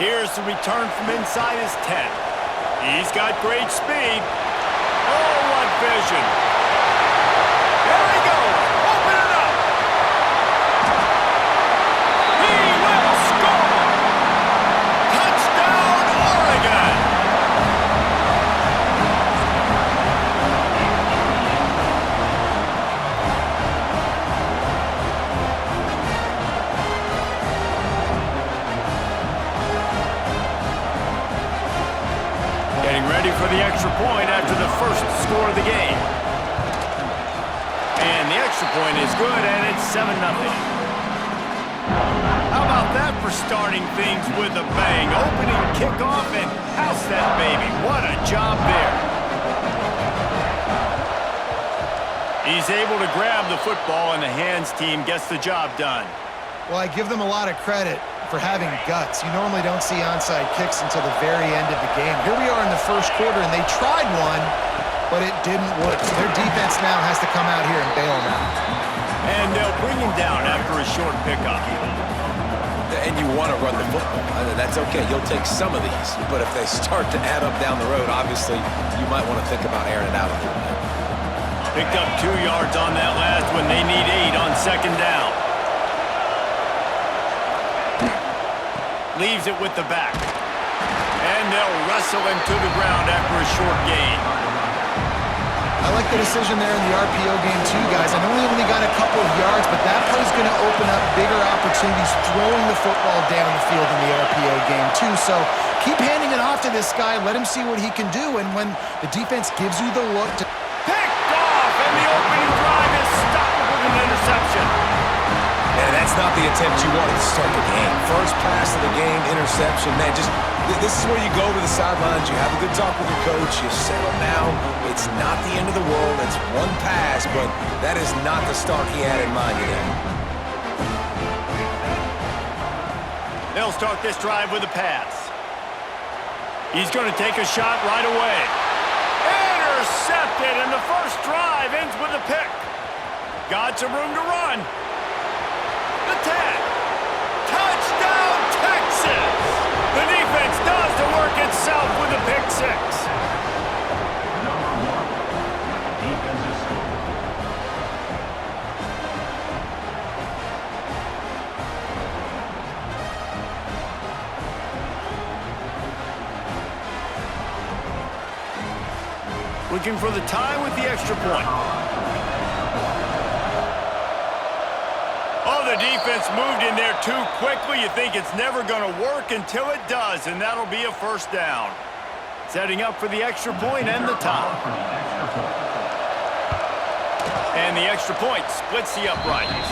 Here's the return from inside his 10. He's got great speed. Oh, what vision. There he goes. Open it up. He will score. Touchdown, Oregon. Getting ready for the extra point after the first score of the game. And the extra point is good, and it's 7-0. How about that for starting things with a bang? Opening kickoff and house that baby. What a job there. He's able to grab the football, and the hands team gets the job done. Well, I give them a lot of credit for having guts. You normally don't see onside kicks until the very end of the game. Here we are in the first quarter, and they tried one, but it didn't work. So their defense now has to come out here and bail them out. And they'll bring him down after a short pickup. And you want to run the football. That's okay. You'll take some of these. But if they start to add up down the road, obviously, you might want to think about airing it out a little bit. Picked up 2 yards on that last one. They need 8 on second down. Leaves it with the back. And they'll wrestle him to the ground after a short gain. I like the decision there in the RPO game too, guys. I know he only got a couple of yards, but that play's going to open up bigger opportunities throwing the football down the field in the RPO game too. So keep handing it off to this guy. Let him see what he can do. And when the defense gives you the look to... Picked off, and the opening drive is stopped with an interception. And that's not the attempt you wanted to start the game. First pass of the game, interception. Man, this is where you go to the sidelines. You have a good talk with your coach. You settle down. It's not the end of the world. It's one pass, but that is not the start he had in mind today. They'll start this drive with a pass. He's going to take a shot right away. Intercepted, and the first drive ends with a pick. Got some room to run. The 10. Touchdown, Texas! The defense does the work itself with a pick 6. Looking for the tie with the extra point. Oh, the defense moved in there too quickly. You think it's never going to work until it does, and that'll be a first down. Setting up for the extra point and the tie. And the extra point splits the uprights.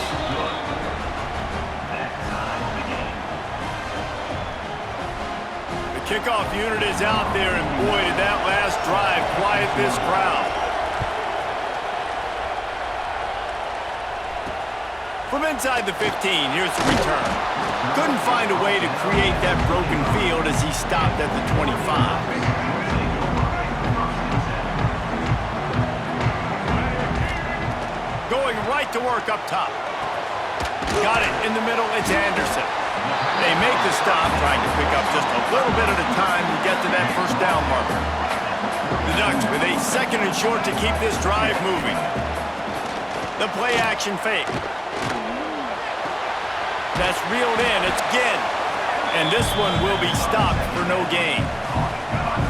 The kickoff unit is out there, and boy, did that last drive quiet this crowd. From inside the 15, here's the return. Couldn't find a way to create that broken field as he stopped at the 25. Going right to work up top. Got it in the middle, it's Anderson. They make the stop, trying to pick up just a little bit at a time to get to that first down marker. The Ducks with a second and short to keep this drive moving. The play action fake. That's reeled in, it's Ginn. And this one will be stopped for no gain.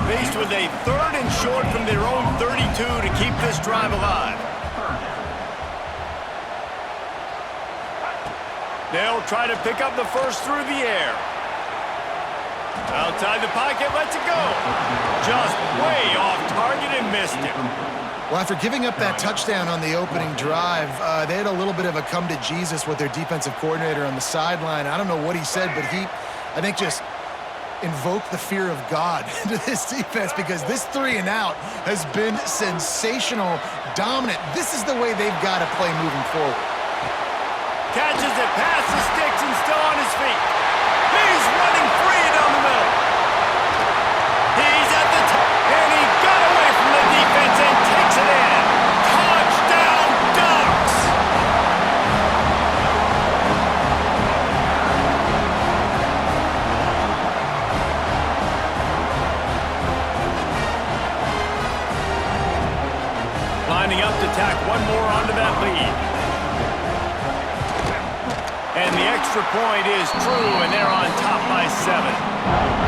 Faced with a third and short from their own 32 to keep this drive alive. They'll try to pick up the first through the air. Outside the pocket, lets it go. Just way off target and missed it. Well, after giving up that touchdown on the opening drive, they had a little bit of a come to Jesus with their defensive coordinator on the sideline. I don't know what he said, but he, I think, just invoked the fear of God into this defense because this 3 and out has been sensational, dominant. This is the way they've got to play moving forward. Catches it past the sticks and still on his feet. He's running free down the middle. He's at the top, and he got away from the defense and takes it in. Touchdown, Ducks! point is true, and they're on top by 7.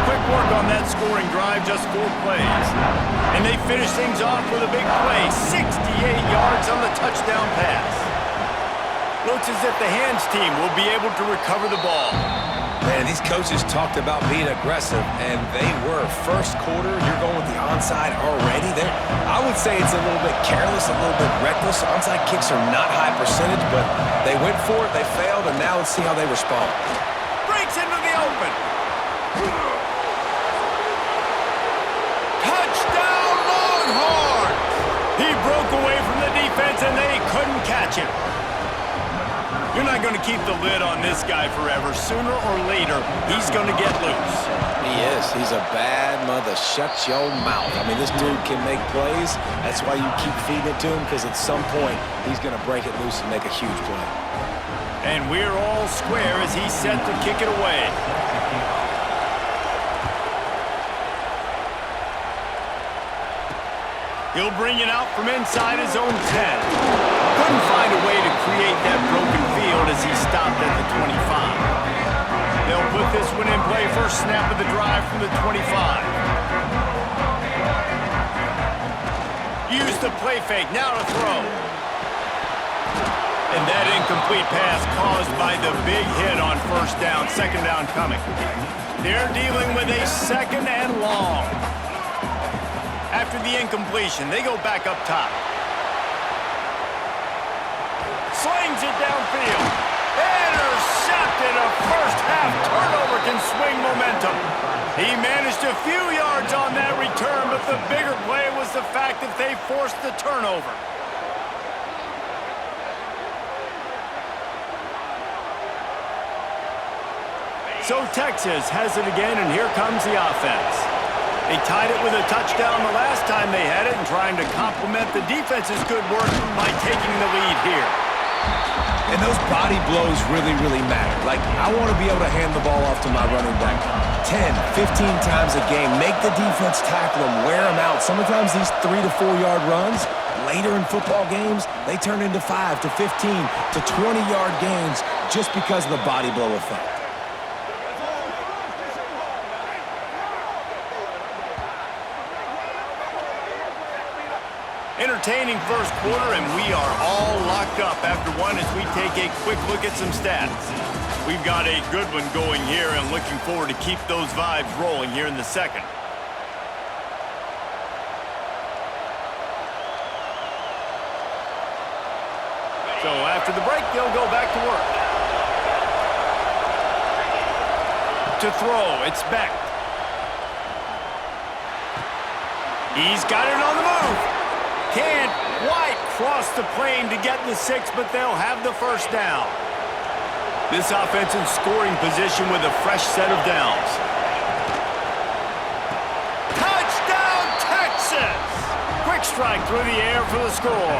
Quick work on that scoring drive, just 4 plays. And they finish things off with a big play, 68 yards on the touchdown pass. Looks as if the hands team will be able to recover the ball. Man, these coaches talked about being aggressive, and they were. First quarter, you're going with the onside already. I would say it's a little bit careless, a little bit reckless. Onside kicks are not high percentage, but they went for it, they failed, and now let's see how they respond. Breaks into the open. Touchdown, Longhorns! He broke away from the defense, and they couldn't catch him. You're not going to keep the lid on this guy forever. Sooner or later, he's going to get loose. He is. He's a bad mother. Shut your mouth. I mean, this dude can make plays. That's why you keep feeding it to him, because at some point, he's going to break it loose and make a huge play. And we're all square as he's set to kick it away. He'll bring it out from inside his own 10. Couldn't find a way to create that broken field as he stopped at the 25. They'll put this one in play, first snap of the drive from the 25. Use the play fake, now to throw. And that incomplete pass caused by the big hit on first down, second down coming. They're dealing with a second and long. After the incompletion, they go back up top. Slings it downfield. Intercepted. A first-half turnover can swing momentum. He managed a few yards on that return, but the bigger play was the fact that they forced the turnover. So Texas has it again, and here comes the offense. They tied it with a touchdown the last time they had it and trying to complement the defense's good work by taking the lead here. And those body blows really, really matter. Like, I want to be able to hand the ball off to my running back 10, 15 times a game. Make the defense tackle them, wear them out. Sometimes these 3 to 4 yard runs, later in football games, they turn into 5 to 15 to 20 yard gains just because of the body blow effect. Entertaining first quarter, and we are all locked up after one as we take a quick look at some stats. We've got a good one going here and looking forward to keep those vibes rolling here in the second. So after the break, they'll go back to work. To throw, it's Beck. He's got it on the move. Can't quite cross the plane to get the 6, but they'll have the first down. This offense in scoring position with a fresh set of downs. Touchdown, Texas! Quick strike through the air for the score.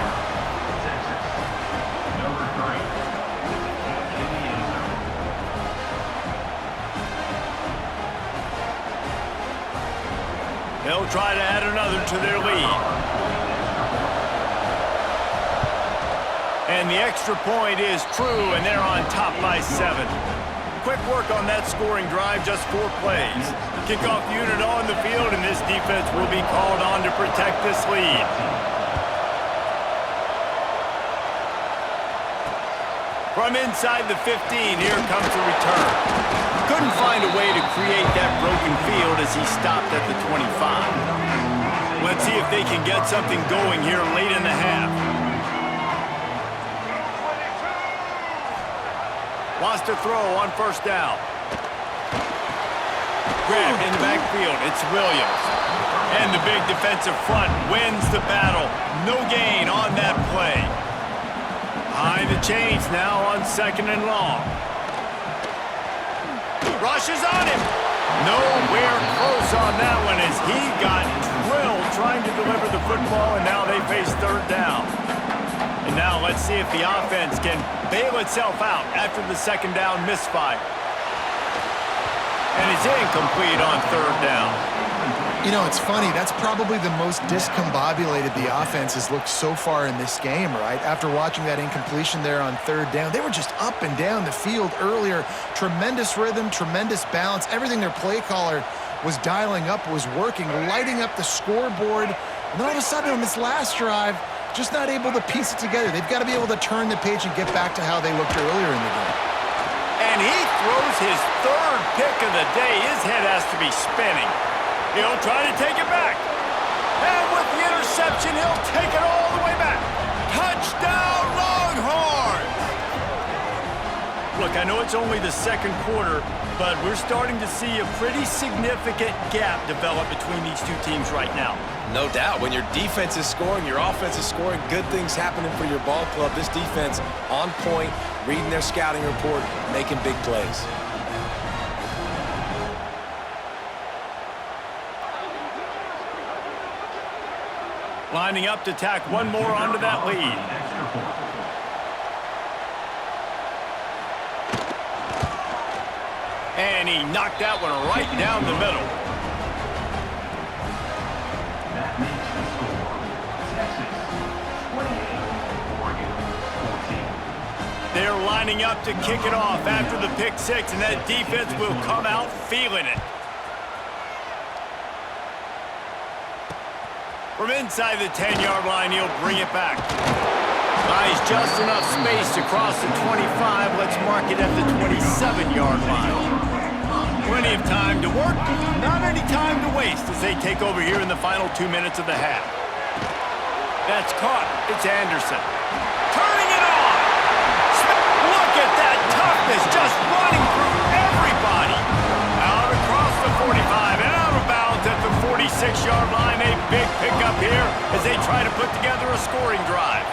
They'll try to add another to their lead. And the extra point is true, and they're on top by 7. Quick work on that scoring drive, just 4 plays. Kickoff unit on the field, and this defense will be called on to protect this lead. From inside the 15, here comes the return. Couldn't find a way to create that broken field as he stopped at the 25. Let's see if they can get something going here late in the half. Wants to throw on first down. Grab in the backfield. It's Williams. And the big defensive front wins the battle. No gain on that play. Behind the chains now on second and long. Rushes on him. Nowhere close on that one as he got drilled trying to deliver the football, and now they face third down. And now let's see if the offense can bail itself out after the second down misfire. And it's incomplete on third down. You know, it's funny. That's probably the most discombobulated the offense has looked so far in this game, right? After watching that incompletion there on third down, they were just up and down the field earlier. Tremendous rhythm, tremendous balance. Everything their play caller was dialing up was working, lighting up the scoreboard. And then all of a sudden on this last drive, just not able to piece it together. They've got to be able to turn the page and get back to how they looked earlier in the game. And he throws his third pick of the day. His head has to be spinning. He'll try to take it back. And with the interception, he'll take it all the way back. Touchdown, Longhorns! Look, I know it's only the second quarter, but we're starting to see a pretty significant gap develop between these two teams right now. No doubt. When your defense is scoring, your offense is scoring, good things happening for your ball club. This defense on point, reading their scouting report, making big plays. Lining up to tack one more onto that lead. And he knocked that one right down the middle. They're lining up to kick it off after the pick six, and that defense will come out feeling it. From inside the 10-yard line, he'll bring it back. Buys just enough space to cross the 25. Let's mark it at the 27-yard line. Plenty of time to work, not any time to waste as they take over here in the final 2 minutes of the half. That's caught. It's Anderson. Turning it on! Look at that toughness just running through everybody. Out across the 45 and out of bounds at the 46-yard line. A big pickup here as they try to put together a scoring drive.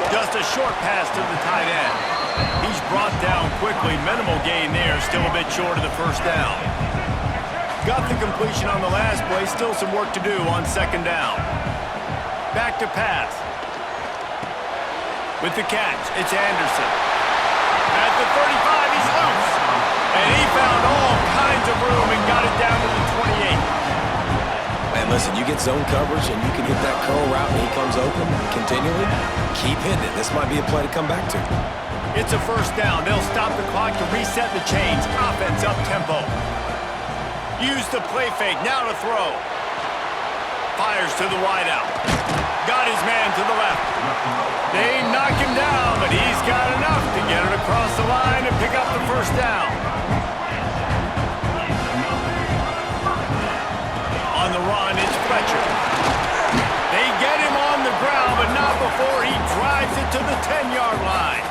Just a short pass to the tight end. He's brought down quickly. Minimal gain there. Still a bit short of the first down. Got the completion on the last play. Still some work to do on second down. Back to pass. With the catch, it's Anderson. At the 35, he's loose. And he found all kinds of room and got it down to the 28. Man, listen, you get zone coverage and you can hit that curl route and he comes open continually. Keep hitting it. This might be a play to come back to. It's a first down. They'll stop the clock to reset the chains. Offense up tempo. Use the play fake. Now to throw. Fires to the wideout. Got his man to the left. They knock him down, but he's got enough to get it across the line and pick up the first down. On the run, it's Fletcher. They get him on the ground, but not before he drives it to the 10-yard line.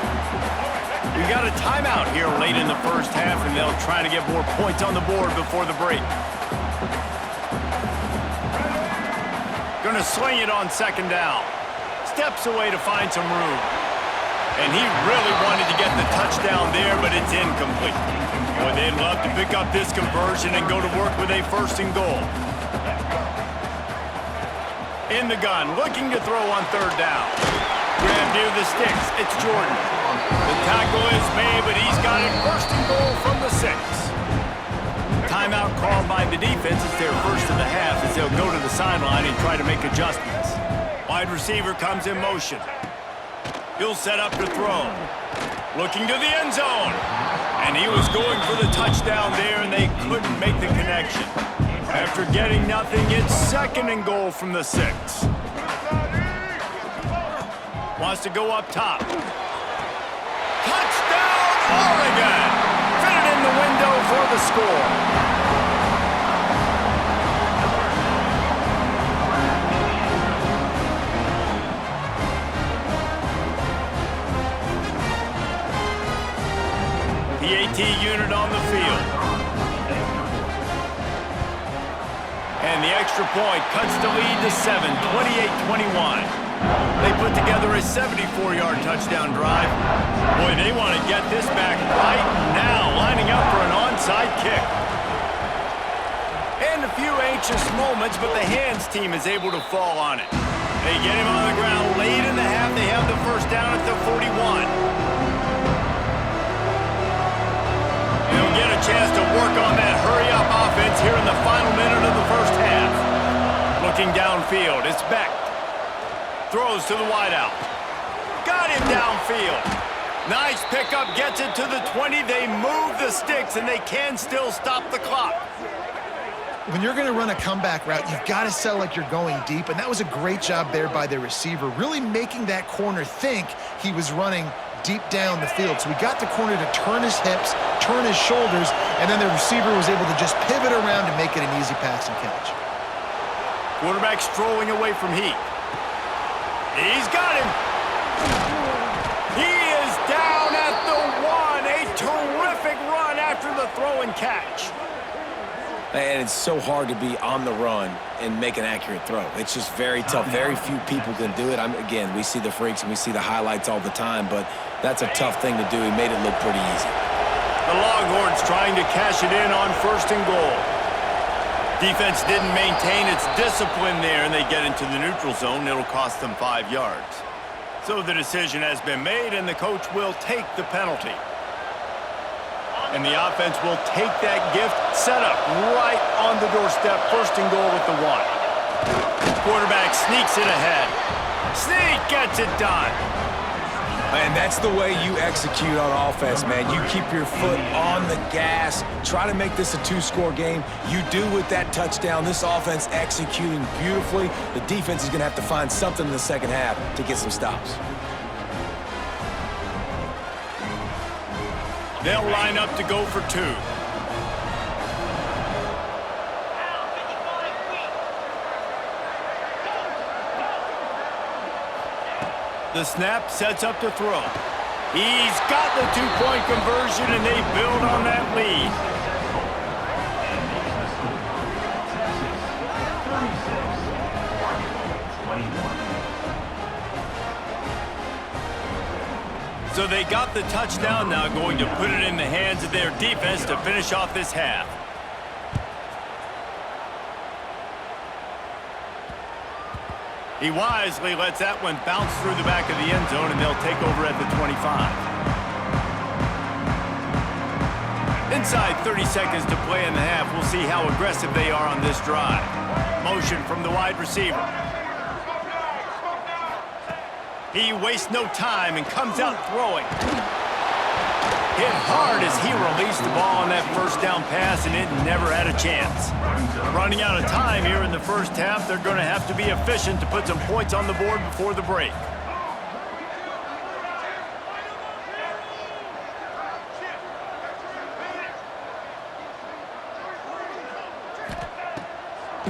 We got a timeout here late in the first half, and they'll try to get more points on the board before the break. Gonna sling it on second down. Steps away to find some room. And he really wanted to get the touchdown there, but it's incomplete. Boy, they'd love to pick up this conversion and go to work with a first and goal. In the gun, looking to throw on third down. Grab near the sticks, it's Jordan. The tackle is made, but he's got it first and goal from the 6. Timeout called by the defense. It's their first of the half as they'll go to the sideline and try to make adjustments. Wide receiver comes in motion. He'll set up to throw. Looking to the end zone. And he was going for the touchdown there, and they couldn't make the connection. After getting nothing, it's second and goal from the 6. Wants to go up top. Touchdown, Oregon! Fitted in the window for the score. PAT unit on the field. And the extra point cuts the lead to 7, 28-21. They put together a 74-yard touchdown drive. Boy, they want to get this back right now, lining up for an onside kick. And a few anxious moments, but the hands team is able to fall on it. They get him on the ground late in the half. They have the first down at the 41. They'll get a chance to work on that hurry-up Looking downfield, it's Beck. Throws to the wideout. Got him downfield. Nice pickup, gets it to the 20. They move the sticks, and they can still stop the clock. When you're going to run a comeback route, you've got to sell like you're going deep, and that was a great job there by the receiver, really making that corner think he was running deep down the field. So we got the corner to turn his hips, turn his shoulders, and then the receiver was able to just pivot around and make it an easy pass and catch. Quarterback strolling away from Heat. He's got him. He is down at the 1. A terrific run after the throw and catch. And it's so hard to be on the run and make an accurate throw. It's just very tough. Very few people can do it. Again, we see the freaks and we see the highlights all the time, but that's a tough thing to do. He made it look pretty easy. The Longhorns trying to cash it in on 1st and goal. Defense didn't maintain its discipline there, and they get into the neutral zone. It'll cost them 5 yards. So the decision has been made, and the coach will take the penalty. And the offense will take that gift, set up right on the doorstep, 1st and goal with the 1. Quarterback sneaks it ahead. Sneak gets it done. And that's the way you execute on offense, man. You keep your foot on the gas. Try to make this a 2-score game. You do with that touchdown. This offense executing beautifully. The defense is going to have to find something in the second half to get some stops. They'll line up to go for 2. The snap sets up to throw. He's got the 2-point conversion, and they build on that lead. So they got the touchdown, now going to put it in the hands of their defense to finish off this half. He wisely lets that one bounce through the back of the end zone, and they'll take over at the 25. Inside 30 seconds to play in the half. We'll see how aggressive they are on this drive. Motion from the wide receiver. He wastes no time and comes out throwing. Hit hard as he released the ball on that 1st down pass, and it never had a chance. Running out of time here in the 1st half, they're going to have to be efficient to put some points on the board before the break.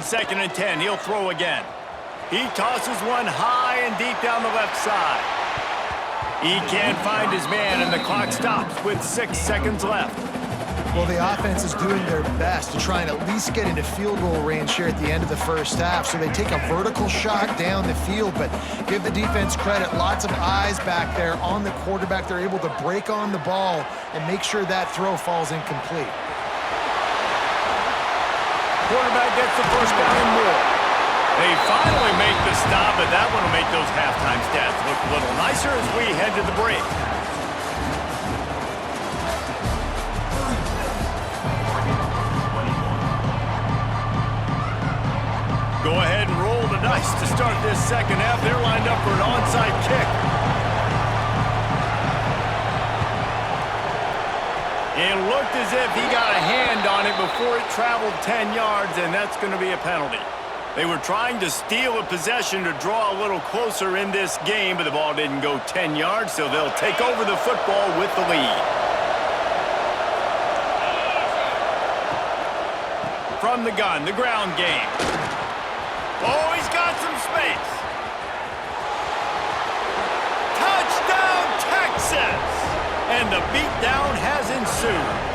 Second and 10, he'll throw again. He tosses one high and deep down the left side. He can't find his man, and the clock stops with 6 seconds left. Well, the offense is doing their best to try and at least get into field goal range here at the end of the 1st half. So they take a vertical shot down the field, but give the defense credit. Lots of eyes back there on the quarterback. They're able to break on the ball and make sure that throw falls incomplete. Quarterback gets the 1st down and more. They finally make the stop, but that one will make those halftime stats look a little nicer as we head to the break. Go ahead and roll the dice to start this second half. They're lined up for an onside kick. It looked as if he got a hand on it before it traveled 10 yards, and that's going to be a penalty. They were trying to steal a possession to draw a little closer in this game, but the ball didn't go 10 yards, so they'll take over the football with the lead. From the gun, the ground game. Oh, he's got some space. Touchdown, Texas! And the beatdown has ensued.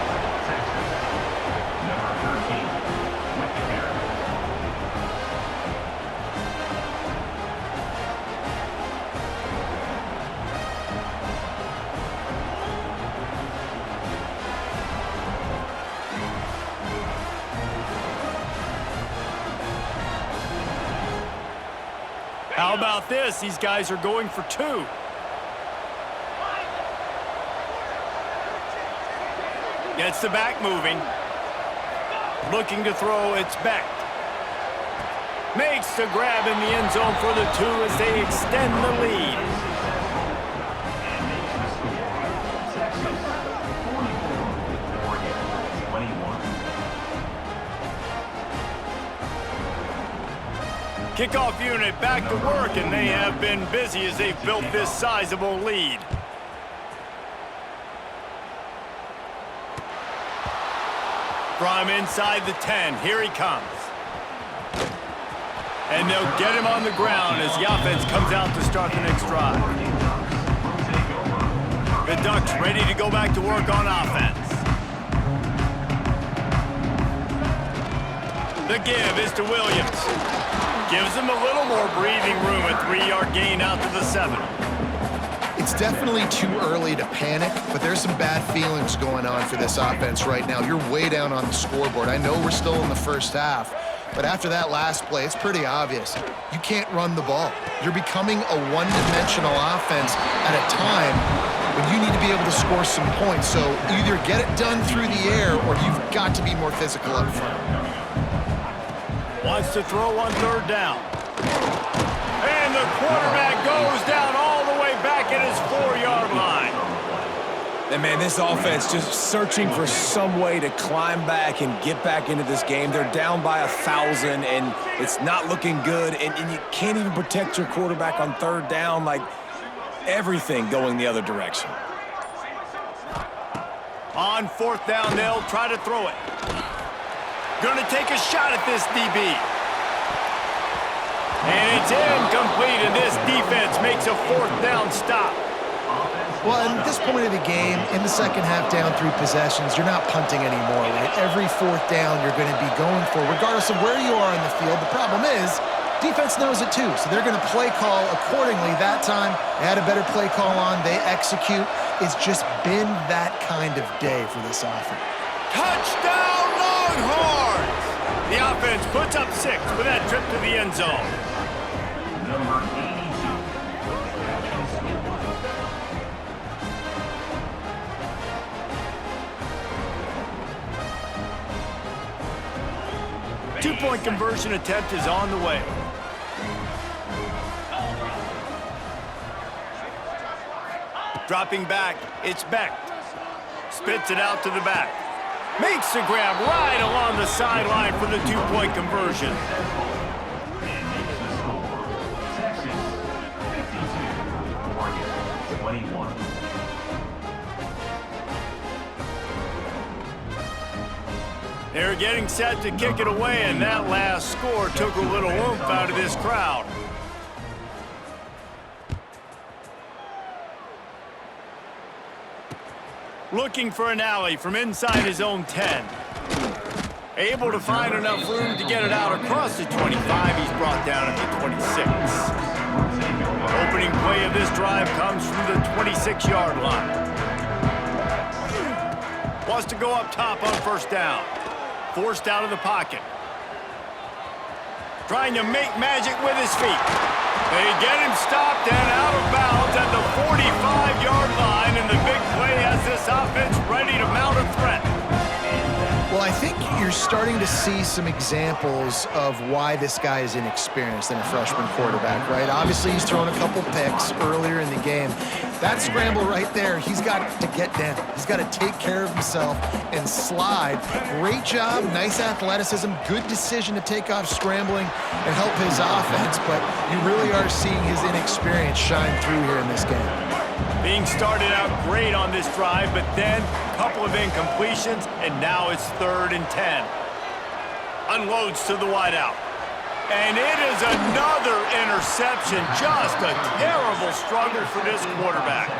How about this? These guys are going for 2. Gets the back moving. Looking to throw, it's Beck. Makes the grab in the end zone for the 2 as they extend the lead. Kickoff unit back to work, and they have been busy as they've built this sizable lead. From inside the 10, here he comes. And they'll get him on the ground as the offense comes out to start the next drive. The Ducks ready to go back to work on offense. The give is to Williams. Gives him a little more breathing room, a 3-yard gain out to the 7. It's definitely too early to panic, but there's some bad feelings going on for this offense right now. You're way down on the scoreboard. I know we're still in the first half, but after that last play, it's pretty obvious. You can't run the ball. You're becoming a one-dimensional offense at a time when you need to be able to score some points. So either get it done through the air or you've got to be more physical up front. Wants to throw on 3rd down. And the quarterback goes down all the way back at his 4-yard line. And man, this offense just searching for some way to climb back and get back into this game. They're down by 1,000, and it's not looking good. And you can't even protect your quarterback on 3rd down. Like, everything going the other direction. On 4th down, they'll try to throw it. Gonna take a shot at this DB. And it's incomplete, and this defense makes a 4th down stop. Well, at this point of the game, in the second half down 3 possessions, you're not punting anymore, right? Every 4th down you're going to be going for, regardless of where you are in the field. The problem is, defense knows it too, so they're going to play call accordingly. That time, they had a better play call on. They execute. It's just been that kind of day for this offense. Touchdown, Longhorns! The offense puts up 6 with that trip to the end zone. Number 82. 2-point conversion attempt is on the way. Dropping back, it's Becht. Spits it out to the back. Makes the grab right along the sideline for the 2-point conversion. Texas 52, Oregon 21. They're getting set to kick it away, and that last score took a little oomph out of this crowd. Looking for an alley from inside his own 10. Able to find enough room to get it out across the 25. He's brought down at the 26. Opening play of this drive comes from the 26-yard line. Wants to go up top on 1st down. Forced out of the pocket. Trying to make magic with his feet. They get him stopped and out of bounds at the 45-yard line, and the big play has this offense ready to mount a threat. Well, I think you're starting to see some examples of why this guy is inexperienced in a freshman quarterback, right? Obviously, he's thrown a couple picks earlier in the game. That scramble right there, he's got to get down. He's got to take care of himself and slide. Great job, nice athleticism, good decision to take off scrambling and help his offense, but you really are seeing his inexperience shine through here in this game. Being started out great on this drive, but then a couple of incompletions, and now it's 3rd and 10. Unloads to the wideout. And it is another interception. Just a terrible struggle for this quarterback.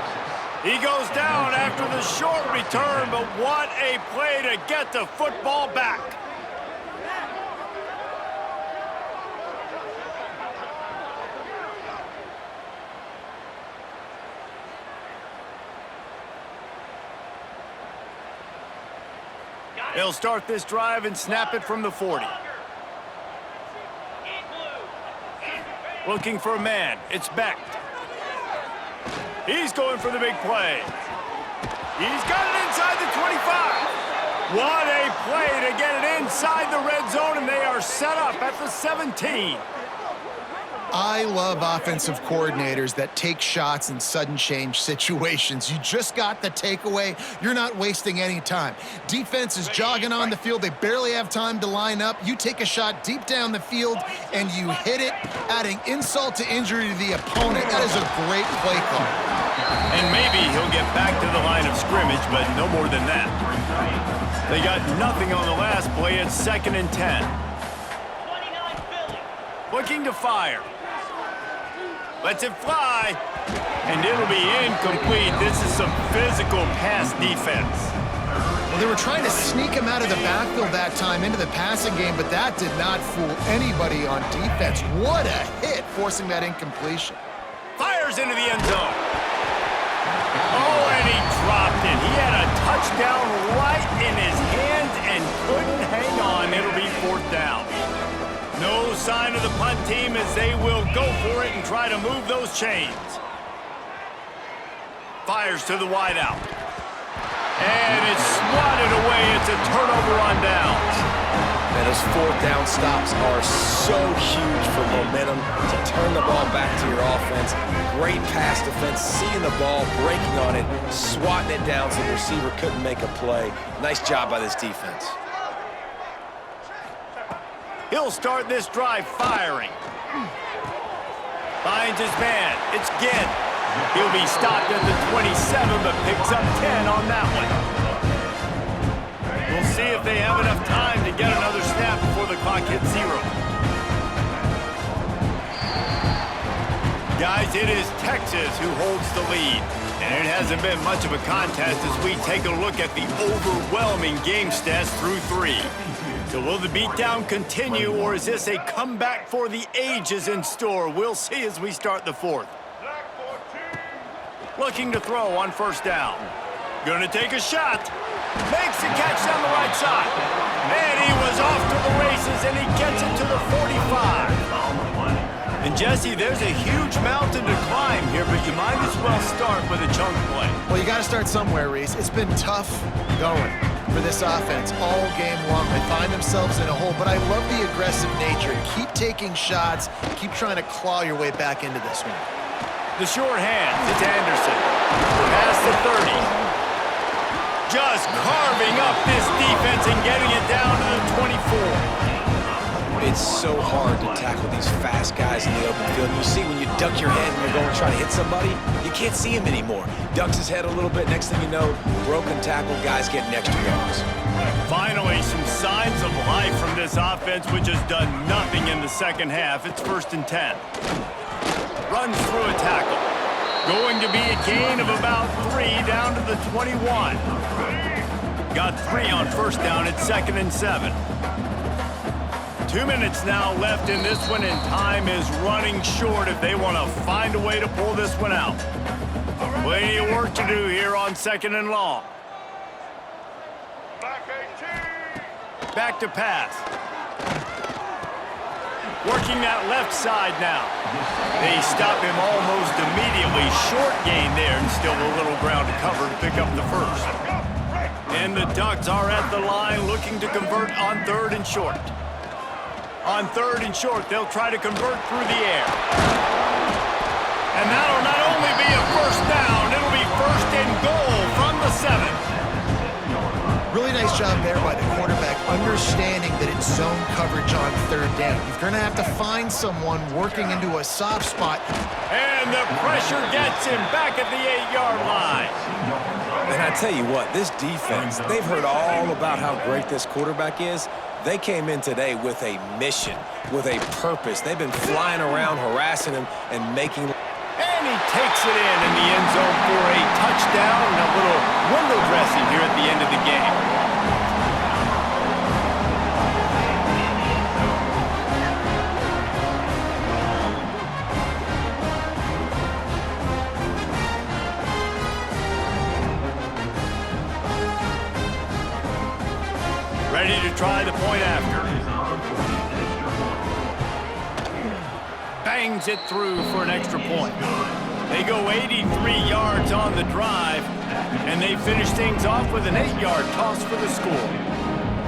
He goes down after the short return, but what a play to get the football back. They'll start this drive and snap it from the 40. Looking for a man. It's Becht. He's going for the big play. He's got it inside the 25. What a play to get it inside the red zone, and they are set up at the 17. I love offensive coordinators that take shots in sudden change situations. You just got the takeaway. You're not wasting any time. Defense is jogging on the field. They barely have time to line up. You take a shot deep down the field, and you hit it, adding insult to injury to the opponent. That is a great play call. And maybe he'll get back to the line of scrimmage, but no more than that. They got nothing on the last play. It's 2nd and 10. Looking to fire. Lets it fly, and it'll be incomplete. This is some physical pass defense. Well, they were trying to sneak him out of the backfield that time into the passing game, but that did not fool anybody on defense. What a hit, forcing that incompletion. Fires into the end zone. Oh, and he dropped it. He had a touchdown right in his hands and couldn't hang on. It'll be 4th down. No sign of the punt team as they will go for it and try to move those chains. Fires to the wideout. And it's swatted away. It's a turnover on downs. And those 4th down stops are so huge for momentum to turn the ball back to your offense. Great pass defense, seeing the ball, breaking on it, swatting it down so the receiver couldn't make a play. Nice job by this defense. He'll start this drive firing. Finds his man. It's Ginn. He'll be stopped at the 27, but picks up 10 on that one. We'll see if they have enough time to get another snap before the clock hits 0. Guys, it is Texas who holds the lead. And it hasn't been much of a contest as we take a look at the overwhelming game stats through 3. So will the beatdown continue, or is this a comeback for the ages in store? We'll see as we start the 4th. Looking to throw on 1st down. Gonna take a shot. Makes the catch down the right side. And he was off to the races, and he gets it to the 45. And Jesse, there's a huge mountain to climb here, but you might as well start with a chunk play. Well, you got to start somewhere, Reese. It's been tough going for this offense all game long. They find themselves in a hole, but I love the aggressive nature. Keep taking shots. Keep trying to claw your way back into this one. The short hands, it's Anderson. Past the 30. Just carving up this defense and getting it down to the 24. It's so hard to tackle these fast guys in the open field. You see when you duck your head and you're going to try to hit somebody, you can't see him anymore. Ducks his head a little bit. Next thing you know, broken tackle, guys getting extra yards. Finally, some signs of life from this offense, which has done nothing in the second half. It's 1st and 10. Runs through a tackle. Going to be a gain of about 3 down to the 21. Got 3 on 1st down. It's 2nd and 7. 2 minutes now left in this one, and time is running short if they want to find a way to pull this one out. Plenty of work to do here on 2nd and long. Back to pass. Working that left side now. They stop him almost immediately. Short gain there, and still a little ground to cover to pick up the 1st. And the Ducks are at the line looking to convert on 3rd and short. On 3rd and short, they'll try to convert through the air. And that'll not only be a 1st down, it'll be 1st and goal from the 7. Really nice job there by the quarterback, understanding that it's zone coverage on 3rd down. You're going to have to find someone working into a soft spot. And the pressure gets him back at the 8-yard line. And I tell you what, this defense, they've heard all about how great this quarterback is. They came in today with a mission, with a purpose. They've been flying around, harassing him, and making... And he takes it in the end zone for a touchdown and a little window dressing here at the end of the game. Ready to try the point after. Bangs it through for an extra point. They go 83 yards on the drive. And they finish things off with an 8-yard toss for the score.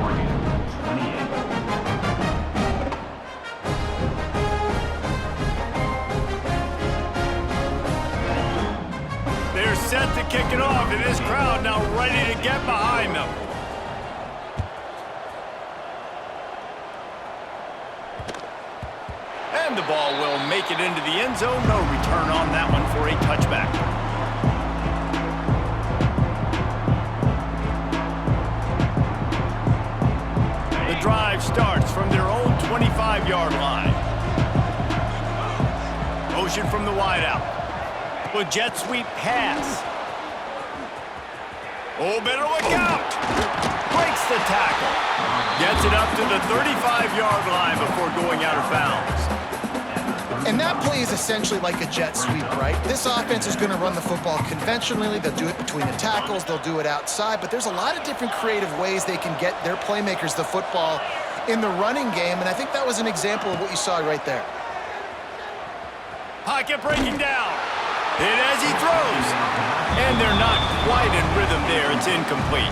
Oregon 28. They're set to kick it off, and this crowd now ready to get behind them. And the ball will make it into the end zone. No return on that one for a touchback. The drive starts from their own 25-yard line. Motion from the wideout. A jet sweep pass. Oh, better look out. Breaks the tackle. Gets it up to the 35-yard line before going out of bounds. And that play is essentially like a jet sweep, right? This offense is going to run the football conventionally. They'll do it between the tackles. They'll do it outside. But there's a lot of different creative ways they can get their playmakers the football in the running game. And I think that was an example of what you saw right there. Pocket breaking down. Hit as he throws. And they're not quite in rhythm there. It's incomplete.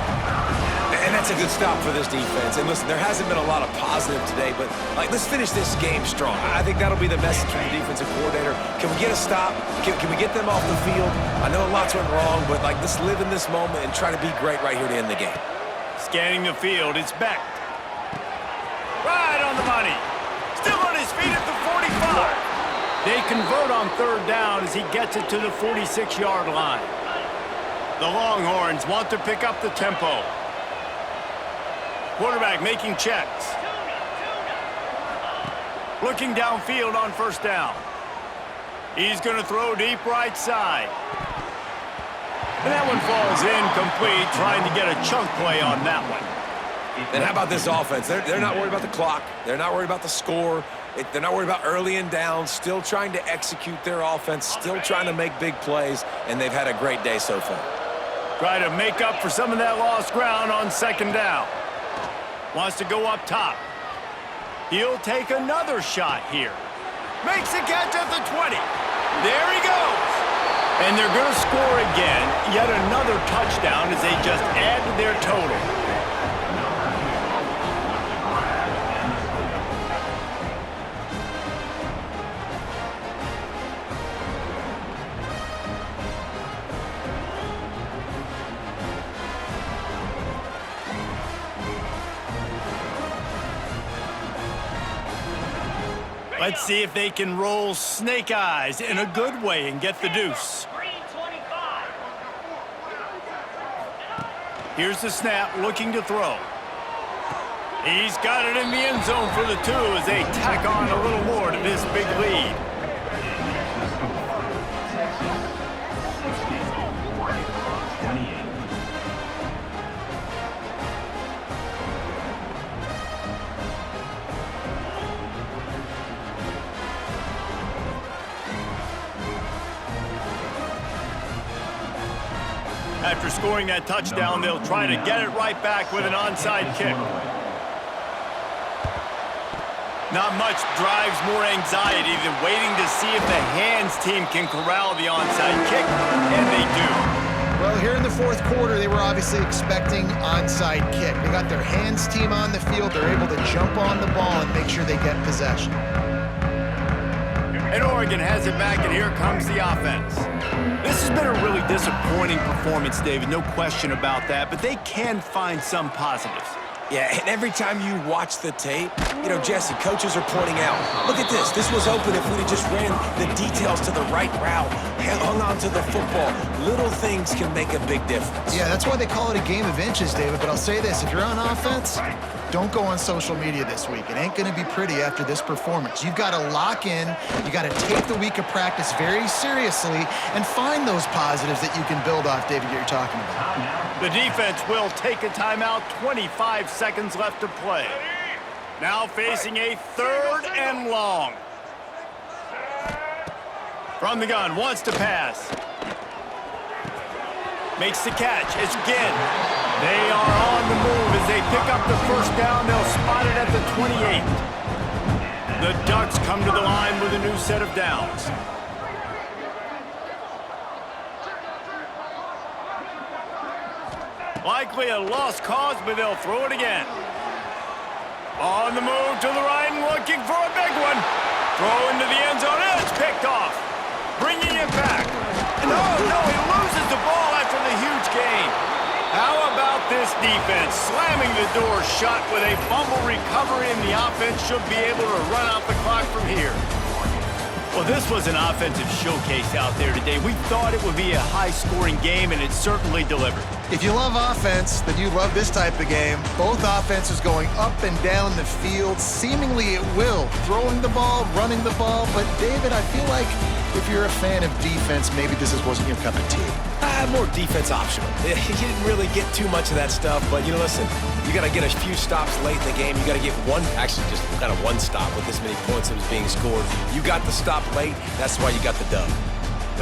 And that's a good stop for this defense. And listen, there hasn't been a lot of positive today, but let's finish this game strong. I think that'll be the message from the defensive coordinator. Can we get a stop? Can we get them off the field? I know lots went wrong, but let's live in this moment and try to be great right here to end the game. Scanning the field, it's Beck. Right on the money. Still on his feet at the 45. They convert on third down as he gets it to the 46-yard line. The Longhorns want to pick up the tempo. Quarterback making checks. Looking downfield on first down. He's going to throw deep right side. And that one falls incomplete, trying to get a chunk play on that one. And how about this offense? They're not worried about the clock. They're not worried about the score. They're not worried about early and down. Still trying to execute their offense. Still trying to make big plays. And they've had a great day so far. Try to make up for some of that lost ground on second down. Wants to go up top. He'll take another shot here. Makes a catch at the 20. There he goes. And they're going to score again. Yet another touchdown as they just add to their total. Let's see if they can roll snake eyes in a good way and get the deuce. Here's the snap, looking to throw. He's got it in the end zone for the 2 as they tack on a little more to this big lead. After scoring that touchdown, they'll try to get it right back with an onside kick. Not much drives more anxiety than waiting to see if the hands team can corral the onside kick, and they do. Well, here in the fourth quarter, they were obviously expecting onside kick. They got their hands team on the field. They're able to jump on the ball and make sure they get possession. And Oregon has it back, and here comes the offense. This has been a really disappointing performance, David, no question about that, but they can find some positives. Yeah, and every time you watch the tape, Jesse, coaches are pointing out, look at this. This was open if we'd have just ran the details to the right route, hung on to the football. Little things can make a big difference. Yeah, that's why they call it a game of inches, David. But I'll say this, if you're on offense, don't go on social media this week. It ain't going to be pretty after this performance. You've got to lock in. You got to take the week of practice very seriously and find those positives that you can build off, David, that you're talking about. The defense will take a timeout. 25 seconds left to play. Now facing a 3rd and long. From the gun, wants to pass. Makes the catch. It's Ginn. They are on the move as they pick up the first down. They'll spot it at the 28. The Ducks come to the line with a new set of downs. Likely a lost cause, but they'll throw it again. On the move to the right and looking for a big one. Throw into the end zone, and it's picked off. Bringing it back. And no, he loses the ball after the huge gain. How about this defense slamming the door shut with a fumble recovery, and the offense should be able to run out the clock from here. Well, this was an offensive showcase out there today. We thought it would be a high-scoring game, and it certainly delivered. If you love offense, then you love this type of game. Both offenses going up and down the field, seemingly at will, throwing the ball, running the ball. But, David, I feel like if you're a fan of defense, maybe this wasn't your cup of tea. More defense optional. You didn't really get too much of that stuff, but, listen, you got to get a few stops late in the game. You got to get just one stop with this many points that was being scored. You got the stop late. That's why you got the dub.